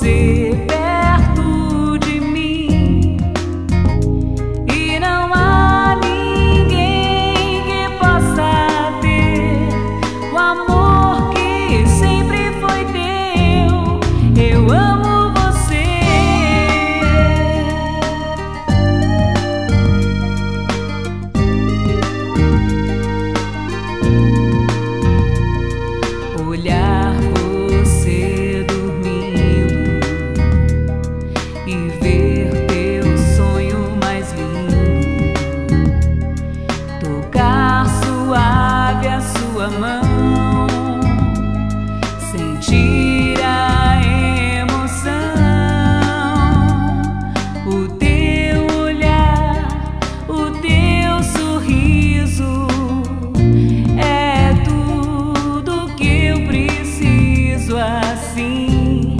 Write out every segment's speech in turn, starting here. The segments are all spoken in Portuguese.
você perto de mim, e não há ninguém que possa ter o amor que sempre foi teu. Eu amo você. Olhar você dormindo e ver teu sonho mais lindo, tocar suave a sua mão, sentir a emoção, o teu olhar, o teu sorriso é tudo que eu preciso. Assim,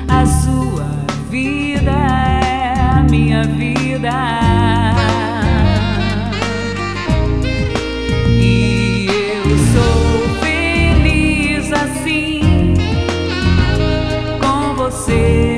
a sua vida é a minha vida, e eu sou feliz assim com você.